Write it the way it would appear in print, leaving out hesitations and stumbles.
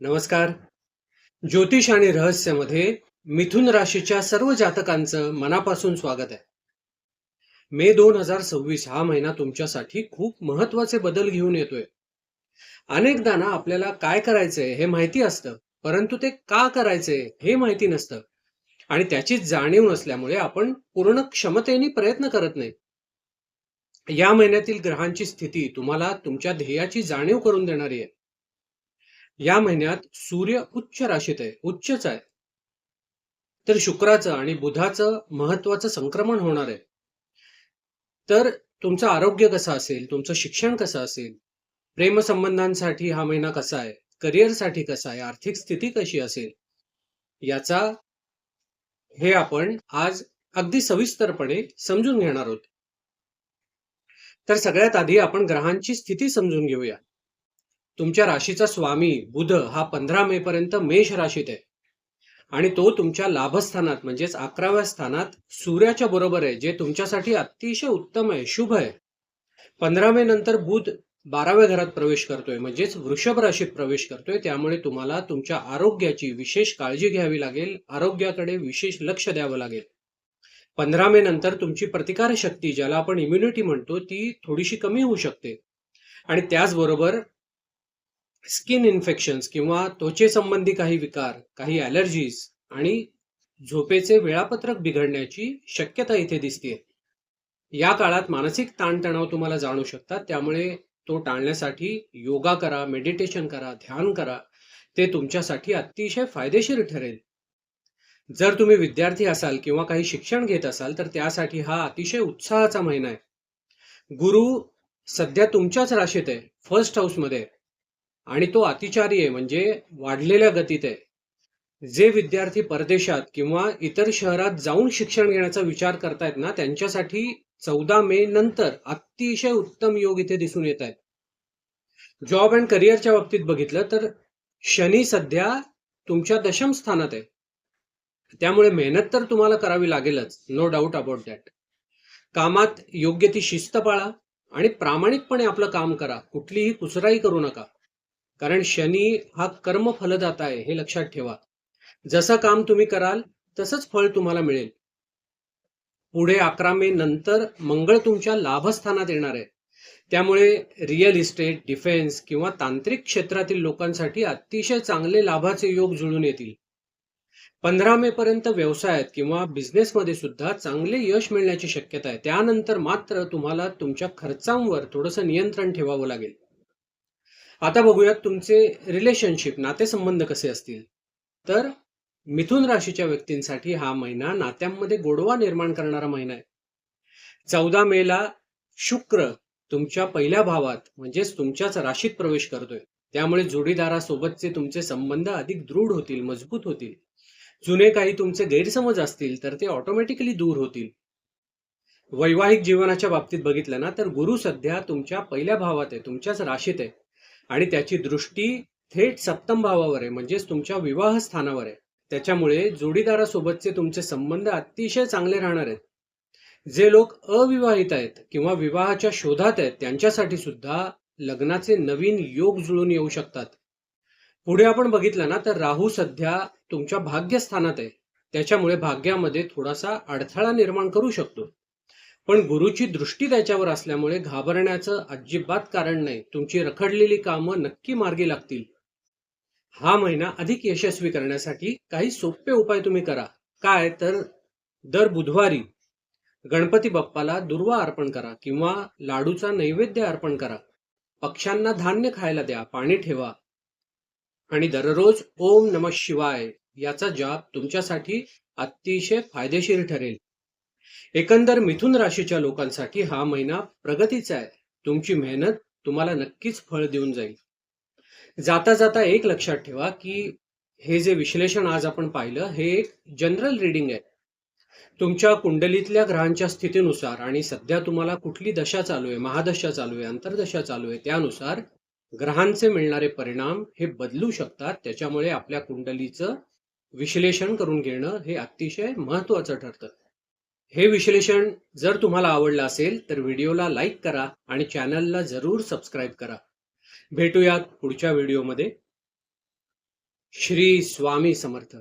नमस्कार. ज्योतिष आणि रहस्यामध्ये मिथुन राशीच्या सर्व जातकांचं मनापासून स्वागत आहे. मे 2026 हा महिना तुमच्यासाठी खूप महत्वाचे बदल घेऊन येतोय. अनेकदा ना आपल्याला काय करायचंय हे माहिती असतं, परंतु ते का करायचंय हे माहिती नसतं आणि त्याची जाणीव नसल्यामुळे आपण पूर्ण क्षमतेने प्रयत्न करत नाही. या महिन्यातील ग्रहांची स्थिती तुम्हाला तुमच्या ध्येयाची जाणीव करून देणारी आहे. या महिन्यात सूर्य उच्च राशीत आहे, उच्चच आहे. तर शुक्राचं आणि बुधाचं महत्वाचं संक्रमण होणार आहे. तर तुमचं आरोग्य कसं असेल, तुमचं शिक्षण कसं असेल, प्रेमसंबंधांसाठी हा महिना कसा आहे, करिअरसाठी कसा आहे, आर्थिक स्थिती कशी असेल, याचा हे आपण आज अगदी सविस्तरपणे समजून घेणार आहोत. तर सगळ्यात आधी आपण ग्रहांची स्थिती समजून घेऊया. तुमच्या राशीचा स्वामी बुध हा 15 मे पर्यंत मेष राशीत आहे आणि तो तुमच्या लाभस्थानात म्हणजेच 11व्या स्थानात सूर्याच्या बरोबर आहे, जे तुमच्यासाठी अतिशय उत्तम आहे, शुभ आहे. 15 मे नंतर बुध 12व्या घरात प्रवेश करतोय, म्हणजेच वृषभ राशीत प्रवेश करतोय. त्यामुळे तुम्हाला तुमच्या आरोग्याची विशेष काळजी घ्यावी लागेल, आरोग्याकडे विशेष लक्ष द्यावं लागेल. 15 मे नंतर तुमची प्रतिकार शक्ती, ज्याला आपण इम्युनिटी म्हणतो, ती थोडीशी कमी होऊ शकते आणि त्याचबरोबर स्किन इन्फेक्शन्स किंवा त्वचेसंबंधी काही विकार, काही ॲलर्जीज आणि झोपेचे वेळापत्रक बिघडण्याची शक्यता इथे दिसते. या काळात मानसिक ताणतणाव तुम्हाला जाणू शकतात, त्यामुळे तो टाळण्यासाठी योगा करा, मेडिटेशन करा, ध्यान करा. ते तुमच्यासाठी अतिशय फायदेशीर ठरेल. जर तुम्ही विद्यार्थी असाल किंवा काही शिक्षण घेत असाल तर त्यासाठी हा अतिशय उत्साहाचा महिना आहे. गुरु सध्या तुमच्याच राशीत आहे, फर्स्ट हाऊसमध्ये, आणि तो अतिचारी आहे, म्हणजे वाढलेल्या गतीत आहे. जे विद्यार्थी परदेशात किंवा इतर शहरात जाऊन शिक्षण घेण्याचा विचार करतायत ना, त्यांच्यासाठी 14 मे नंतर अतिशय उत्तम योग इथे दिसून येत आहेत. जॉब अँड करिअरच्या बाबतीत बघितलं तर शनी सध्या तुमच्या दशम स्थानात आहे. त्यामुळे मेहनत तर तुम्हाला करावी लागेलच, नो डाऊट अबाउट दॅट. कामात योग्य ती शिस्त पाळा आणि प्रामाणिकपणे आपलं काम करा, कुठलीही कुचराई करू नका. कारण शनी हा कर्म फलदाता आहे, हे लक्षात ठेवा. जसं काम तुम्ही कराल तसंच फळ तुम्हाला मिळेल. पुढे 11 मे नंतर मंगळ तुमच्या लाभस्थानात येणार आहे. त्यामुळे रिअल इस्टेट, डिफेन्स किंवा तांत्रिक क्षेत्रातील लोकांसाठी अतिशय चांगले लाभाचे योग जुळून येतील. 15 मे पर्यंत व्यवसायात किंवा बिझनेसमध्ये सुद्धा चांगले यश मिळण्याची शक्यता आहे. त्यानंतर मात्र तुम्हाला तुमच्या खर्चांवर थोडंसं नियंत्रण ठेवावं लागेल. आता बघूयात तुमचे रिलेशनशिप, नातेसंबंध कसे असतील. तर मिथुन राशीच्या व्यक्तींसाठी हा महिना नात्यांमध्ये गोडवा निर्माण करणारा महिना आहे. 14 मेला शुक्र तुमच्या पहिल्या भावात म्हणजेच तुमच्याच राशीत प्रवेश करतोय. त्यामुळे जोडीदारासोबतचे तुमचे संबंध अधिक दृढ होतील, मजबूत होतील. जुने काही तुमचे गैरसमज असतील तर ते ऑटोमॅटिकली दूर होतील. वैवाहिक जीवनाच्या बाबतीत बघितलं ना, तर गुरु सध्या तुमच्या पहिल्या भावात आहे, तुमच्याच राशीत आहे आणि त्याची दृष्टी थेट सप्तम भावावर आहे, म्हणजेच तुमच्या विवाह स्थानावर आहे. त्याच्यामुळे जोडीदारासोबतचे तुमचे संबंध अतिशय चांगले राहणार आहेत. जे लोक अविवाहित आहेत किंवा विवाहाच्या शोधात आहेत त्यांच्यासाठी सुद्धा लग्नाचे नवीन योग जुळून येऊ शकतात. पुढे आपण बघितलं ना, तर राहू सध्या तुमच्या भाग्यस्थानात आहे. त्याच्यामुळे भाग्यामध्ये थोडासा अडथळा निर्माण करू शकतो. पण गुरुची दृष्टी त्याच्यावर असल्यामुळे घाबरण्याचं अजिबात कारण नाही. तुमची रखडलेली कामं नक्की मार्गी लागतील. हा महिना अधिक यशस्वी करण्यासाठी काही सोपे उपाय तुम्ही करा. काय तर दर बुधवारी गणपती बाप्पाला दुर्वा अर्पण करा किंवा लाडूचा नैवेद्य अर्पण करा. पक्ष्यांना धान्य खायला द्या, पाणी ठेवा आणि दररोज ओम नमः शिवाय याचा जाप तुमच्यासाठी अतिशय फायदेशीर ठरेल. एकंदर मिथुन राशीच्या लोकांसाठी हा महिना प्रगतीचा आहे. तुमची मेहनत तुम्हाला नक्कीच फळ देऊन जाईल. जाता जाता एक लक्षात ठेवा की हे जे विश्लेषण आज आपण पाहिलं हे एक जनरल रीडिंग आहे. तुमच्या कुंडलीतल्या ग्रहांच्या स्थितीनुसार आणि सध्या तुम्हाला कुठली दशा चालू आहे, महादशा चालू आहे, अंतर्दशा चालू आहे, त्यानुसार ग्रहांचे मिळणारे परिणाम हे बदलू शकतात. त्याच्यामुळे आपल्या कुंडलीचं विश्लेषण करून घेणं हे अतिशय महत्त्वाचं ठरतं. हे विश्लेषण जर तुम्हाला आवडलं असेल तर व्हिडिओला लाईक करा आणि चॅनलला जरूर सबस्क्राईब करा. भेटूयात पुढच्या व्हिडिओमध्ये. श्री स्वामी समर्थ.